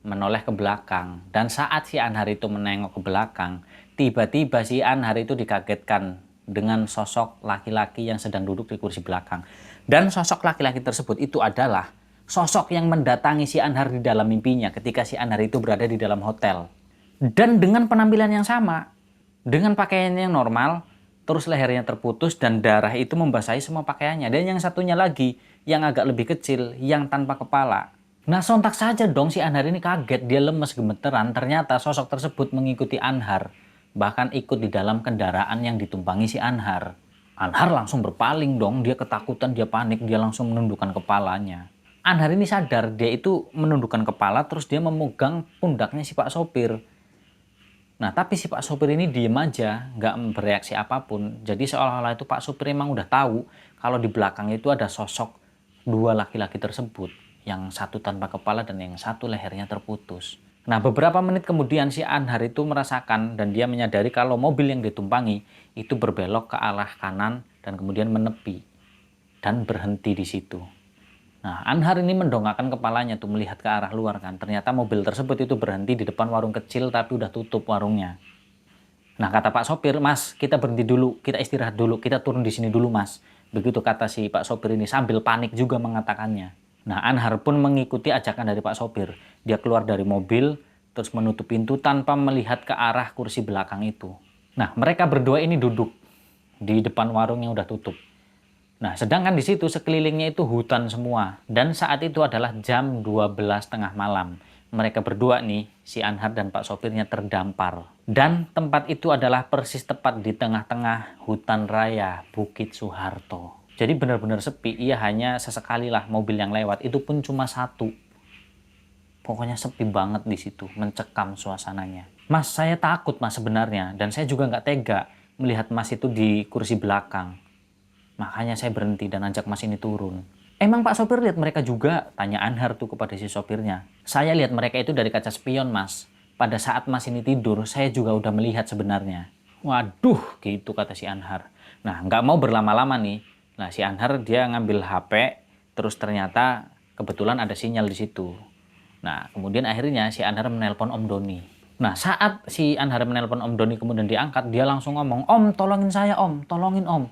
menoleh ke belakang. Dan saat si Anhar itu menengok ke belakang, tiba-tiba si Anhar itu dikagetkan dengan sosok laki-laki yang sedang duduk di kursi belakang. Dan sosok laki-laki tersebut itu adalah sosok yang mendatangi si Anhar di dalam mimpinya ketika si Anhar itu berada di dalam hotel. Dan dengan penampilan yang sama, dengan pakaiannya yang normal, terus lehernya terputus dan darah itu membasahi semua pakaiannya. Dan yang satunya lagi, yang agak lebih kecil, yang tanpa kepala. Nah, sontak saja dong si Anhar ini kaget, dia lemes gemeteran. Ternyata sosok tersebut mengikuti Anhar, bahkan ikut di dalam kendaraan yang ditumpangi si Anhar. Anhar langsung berpaling dong, dia ketakutan, dia panik, dia langsung menundukkan kepalanya. Anhar ini sadar, dia itu menundukkan kepala terus dia memegang pundaknya si Pak sopir. Nah, tapi si Pak sopir ini diem aja, nggak bereaksi apapun. Jadi seolah-olah itu Pak sopir emang udah tahu kalau di belakang itu ada sosok dua laki-laki tersebut. Yang satu tanpa kepala dan yang satu lehernya terputus. Nah, beberapa menit kemudian si Anhar itu merasakan dan dia menyadari kalau mobil yang ditumpangi itu berbelok ke arah kanan dan kemudian menepi dan berhenti di situ. Nah, Anhar ini mendongakkan kepalanya tuh melihat ke arah luar kan. Ternyata mobil tersebut itu berhenti di depan warung kecil tapi udah tutup warungnya. Nah, kata Pak sopir, "Mas, kita berhenti dulu, kita istirahat dulu, kita turun di sini dulu, Mas." Begitu kata si Pak sopir ini sambil panik juga mengatakannya. Nah, Anhar pun mengikuti ajakan dari Pak sopir. Dia keluar dari mobil, terus menutup pintu tanpa melihat ke arah kursi belakang itu. Nah, mereka berdua ini duduk di depan warung yang udah tutup. Nah, sedangkan di situ sekelilingnya itu hutan semua. Dan saat itu adalah jam 12 tengah malam. Mereka berdua nih, si Anhar dan Pak sopirnya terdampar. Dan tempat itu adalah persis tepat di tengah-tengah hutan raya Bukit Soeharto. Jadi benar-benar sepi, iya hanya sesekali lah mobil yang lewat, itu pun cuma satu. Pokoknya sepi banget di situ, mencekam suasananya. Mas, saya takut mas sebenarnya, dan saya juga nggak tega melihat mas itu di kursi belakang. Makanya saya berhenti dan ajak mas ini turun. Emang Pak sopir lihat mereka juga? Tanya Anhar tuh kepada si sopirnya. Saya lihat mereka itu dari kaca spion mas. Pada saat mas ini tidur, saya juga udah melihat sebenarnya. Waduh, gitu kata si Anhar. Nah, nggak mau berlama-lama nih. Nah, si Anhar dia ngambil HP, terus ternyata kebetulan ada sinyal di situ. Nah, kemudian akhirnya si Anhar menelpon Om Doni. Nah, saat si Anhar menelpon Om Doni kemudian diangkat, dia langsung ngomong, "Om, tolongin saya om, tolongin om."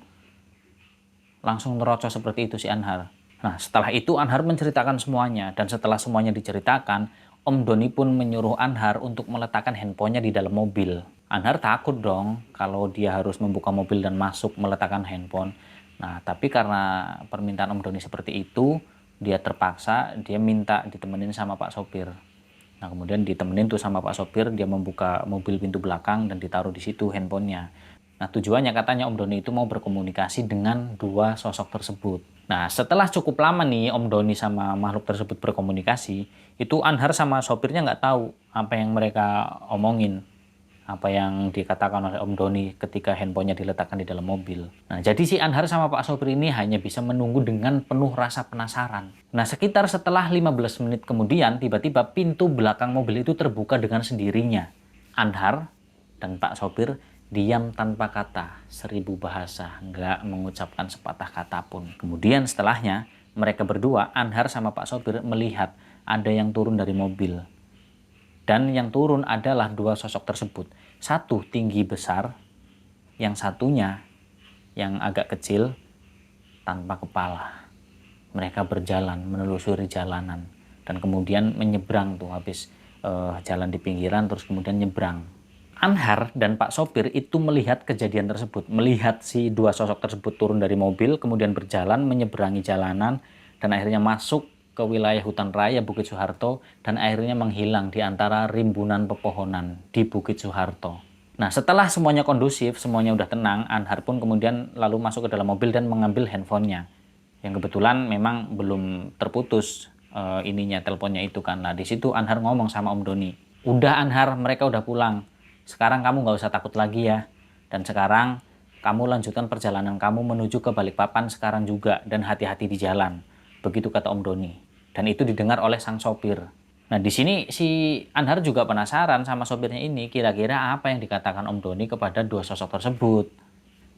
Langsung nerocos seperti itu si Anhar. Nah, setelah itu Anhar menceritakan semuanya, dan setelah semuanya diceritakan, Om Doni pun menyuruh Anhar untuk meletakkan handphonenya di dalam mobil. Anhar takut dong kalau dia harus membuka mobil dan masuk meletakkan handphone. Nah, tapi karena permintaan Om Doni seperti itu, dia terpaksa, dia minta ditemenin sama Pak sopir. Nah, kemudian ditemenin tuh sama Pak sopir, dia membuka mobil pintu belakang dan ditaruh di situ handphonenya. Nah, tujuannya katanya Om Doni itu mau berkomunikasi dengan dua sosok tersebut. Nah, setelah cukup lama nih Om Doni sama makhluk tersebut berkomunikasi, itu Anhar sama sopirnya nggak tahu apa yang mereka omongin, apa yang dikatakan oleh Om Doni ketika handphonenya diletakkan di dalam mobil. Nah, jadi si Anhar sama Pak sopir ini hanya bisa menunggu dengan penuh rasa penasaran. Nah, sekitar setelah 15 menit kemudian, tiba-tiba pintu belakang mobil itu terbuka dengan sendirinya. Anhar dan Pak sopir diam tanpa kata, 1000 bahasa, nggak mengucapkan sepatah kata pun. Kemudian setelahnya, mereka berdua, Anhar sama Pak sopir, melihat ada yang turun dari mobil. Dan yang turun adalah dua sosok tersebut. Satu tinggi besar, yang satunya yang agak kecil, tanpa kepala. Mereka berjalan, menelusuri jalanan. Dan kemudian menyeberang tuh, habis jalan di pinggiran, terus kemudian nyebrang. Anhar dan Pak sopir itu melihat kejadian tersebut, melihat si dua sosok tersebut turun dari mobil, kemudian berjalan menyeberangi jalanan, dan akhirnya masuk ke wilayah hutan raya Bukit Soeharto, dan akhirnya menghilang di antara rimbunan pepohonan di Bukit Soeharto. Nah, setelah semuanya kondusif, semuanya udah tenang, Anhar pun kemudian lalu masuk ke dalam mobil dan mengambil handphonenya. Yang kebetulan memang belum terputus teleponnya itu kan. Nah, di situ Anhar ngomong sama Om Doni, "Udah Anhar, mereka udah pulang. Sekarang kamu nggak usah takut lagi ya. Dan sekarang kamu lanjutkan perjalanan kamu menuju ke Balikpapan sekarang juga. Dan hati-hati di jalan." Begitu kata Om Doni. Dan itu didengar oleh sang sopir. Nah, di sini si Anhar juga penasaran sama sopirnya ini. Kira-kira apa yang dikatakan Om Doni kepada dua sosok tersebut.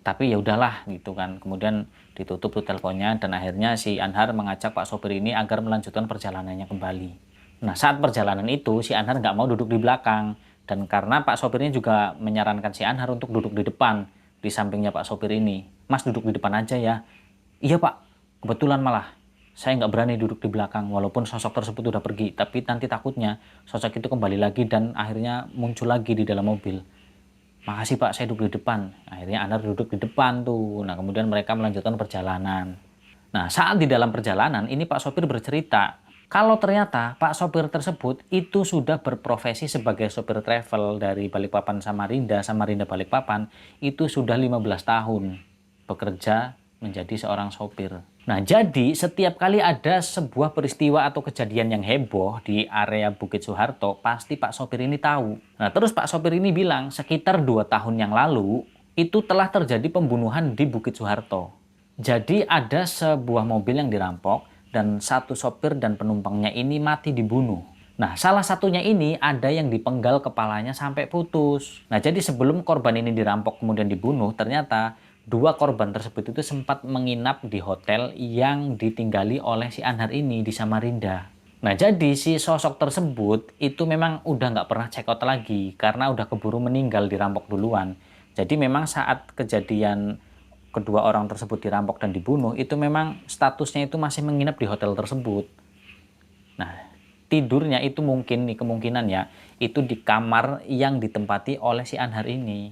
Tapi ya udahlah gitu kan. Kemudian ditutup tuh teleponnya. Dan akhirnya si Anhar mengajak Pak sopir ini agar melanjutkan perjalanannya kembali. Nah, saat perjalanan itu si Anhar nggak mau duduk di belakang. Dan karena Pak sopirnya juga menyarankan si Anhar untuk duduk di depan, di sampingnya Pak sopir ini. "Mas duduk di depan aja ya." "Iya Pak, kebetulan malah saya nggak berani duduk di belakang walaupun sosok tersebut udah pergi. Tapi nanti takutnya sosok itu kembali lagi dan akhirnya muncul lagi di dalam mobil." "Makasih Pak, saya duduk di depan." Akhirnya Anhar duduk di depan tuh. Nah, kemudian mereka melanjutkan perjalanan. Nah, saat di dalam perjalanan ini Pak sopir bercerita, kalau ternyata Pak sopir tersebut itu sudah berprofesi sebagai sopir travel dari Balikpapan Samarinda, Samarinda Balikpapan, itu sudah 15 tahun bekerja menjadi seorang sopir. Nah, jadi setiap kali ada sebuah peristiwa atau kejadian yang heboh di area Bukit Soeharto, pasti Pak sopir ini tahu. Nah, terus Pak sopir ini bilang sekitar 2 tahun yang lalu, itu telah terjadi pembunuhan di Bukit Soeharto. Jadi ada sebuah mobil yang dirampok, dan satu sopir dan penumpangnya ini mati dibunuh. Nah, salah satunya ini ada yang dipenggal kepalanya sampai putus. Nah, jadi sebelum korban ini dirampok kemudian dibunuh, ternyata dua korban tersebut itu sempat menginap di hotel yang ditinggali oleh si Anhar ini di Samarinda. Nah, jadi si sosok tersebut itu memang udah nggak pernah check out lagi karena udah keburu meninggal dirampok duluan. Jadi memang saat kejadian kedua orang tersebut dirampok dan dibunuh, itu memang statusnya itu masih menginap di hotel tersebut. Nah, tidurnya itu mungkin nih kemungkinan ya, itu di kamar yang ditempati oleh si Anhar ini.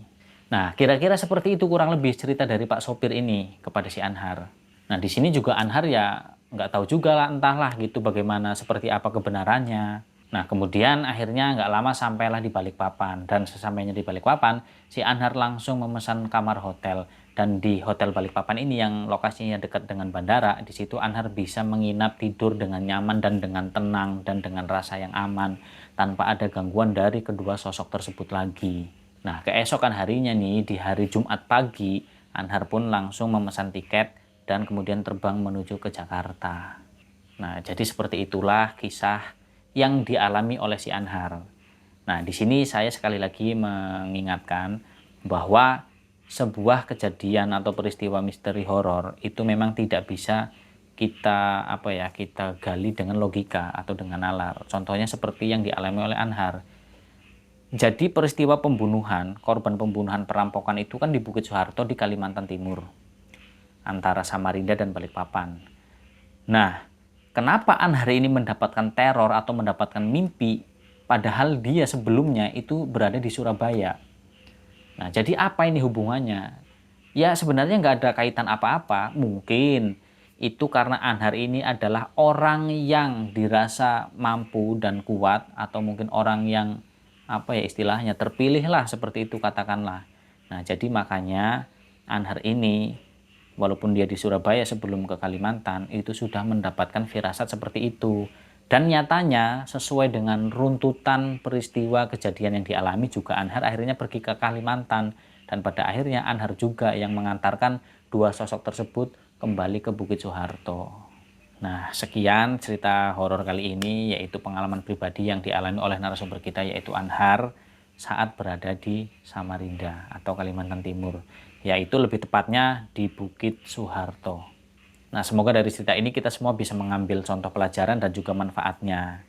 Nah, kira-kira seperti itu kurang lebih cerita dari Pak sopir ini kepada si Anhar. Nah, di sini juga Anhar ya nggak tahu juga lah, entahlah gitu bagaimana, seperti apa kebenarannya. Nah, kemudian akhirnya nggak lama sampailah di Balikpapan. Dan sesampainya di Balikpapan, si Anhar langsung memesan kamar hotel. Dan di Hotel Balikpapan ini yang lokasinya dekat dengan bandara, di situ Anhar bisa menginap tidur dengan nyaman dan dengan tenang dan dengan rasa yang aman, tanpa ada gangguan dari kedua sosok tersebut lagi. Nah, keesokan harinya nih, di hari Jumat pagi, Anhar pun langsung memesan tiket dan kemudian terbang menuju ke Jakarta. Nah, jadi seperti itulah kisah yang dialami oleh si Anhar. Nah, di sini saya sekali lagi mengingatkan bahwa sebuah kejadian atau peristiwa misteri horor itu memang tidak bisa kita gali dengan logika atau dengan nalar. Contohnya seperti yang dialami oleh Anhar. Jadi peristiwa pembunuhan, korban pembunuhan perampokan itu kan di Bukit Soeharto di Kalimantan Timur, antara Samarinda dan Balikpapan. Nah, kenapa Anhar ini mendapatkan teror atau mendapatkan mimpi padahal dia sebelumnya itu berada di Surabaya? Nah, jadi apa ini hubungannya? Ya sebenarnya nggak ada kaitan apa-apa. Mungkin itu karena Anhar ini adalah orang yang dirasa mampu dan kuat, atau mungkin orang yang apa ya istilahnya terpilih lah, seperti itu katakanlah. Nah, jadi makanya Anhar ini walaupun dia di Surabaya sebelum ke Kalimantan, itu sudah mendapatkan firasat seperti itu. Dan nyatanya sesuai dengan runtutan peristiwa kejadian yang dialami juga, Anhar akhirnya pergi ke Kalimantan. Dan pada akhirnya Anhar juga yang mengantarkan dua sosok tersebut kembali ke Bukit Soeharto. Nah, sekian cerita horor kali ini, yaitu pengalaman pribadi yang dialami oleh narasumber kita, yaitu Anhar saat berada di Samarinda atau Kalimantan Timur, yaitu lebih tepatnya di Bukit Soeharto. Nah, semoga dari cerita ini kita semua bisa mengambil contoh pelajaran dan juga manfaatnya.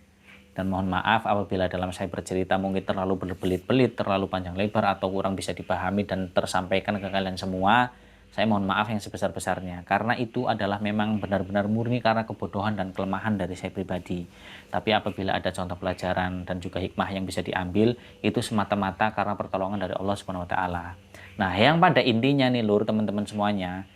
Dan mohon maaf apabila dalam saya bercerita mungkin terlalu berbelit-belit, terlalu panjang lebar, atau kurang bisa dipahami dan tersampaikan ke kalian semua. Saya mohon maaf yang sebesar-besarnya, karena itu adalah memang benar-benar murni karena kebodohan dan kelemahan dari saya pribadi. Tapi apabila ada contoh pelajaran dan juga hikmah yang bisa diambil, itu semata-mata karena pertolongan dari Allah Subhanahu wa Ta'ala. Nah, yang pada intinya nih lur, teman-teman semuanya,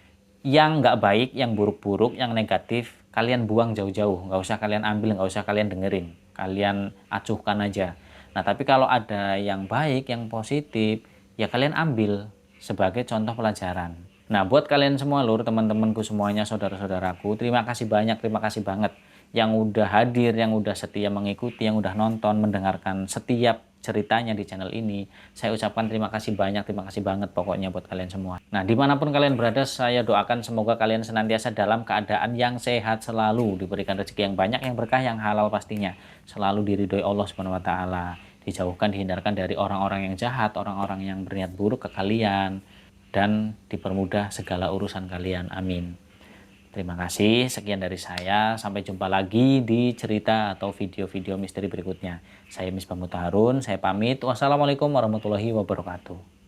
yang nggak baik, yang buruk-buruk, yang negatif, kalian buang jauh-jauh. Nggak usah kalian ambil, nggak usah kalian dengerin. Kalian acuhkan aja. Nah, tapi kalau ada yang baik, yang positif, ya kalian ambil sebagai contoh pelajaran. Nah, buat kalian semua lur, teman-temanku semuanya, saudara-saudaraku, terima kasih banyak, terima kasih banget yang udah hadir, yang udah setia mengikuti, yang udah nonton, mendengarkan setiap ceritanya di channel ini. Saya ucapkan terima kasih banyak, terima kasih banget pokoknya buat kalian semua. Nah, dimanapun kalian berada, saya doakan semoga kalian senantiasa dalam keadaan yang sehat selalu, diberikan rezeki yang banyak, yang berkah, yang halal pastinya, selalu diridhoi Allah Subhanahu wa Ta'ala, dijauhkan, dihindarkan dari orang-orang yang jahat, orang-orang yang berniat buruk ke kalian, dan dipermudah segala urusan kalian. Amin. Terima kasih, sekian dari saya. Sampai jumpa lagi di cerita atau video-video misteri berikutnya. Saya Misbah Mutaharun, saya pamit. Wassalamualaikum warahmatullahi wabarakatuh.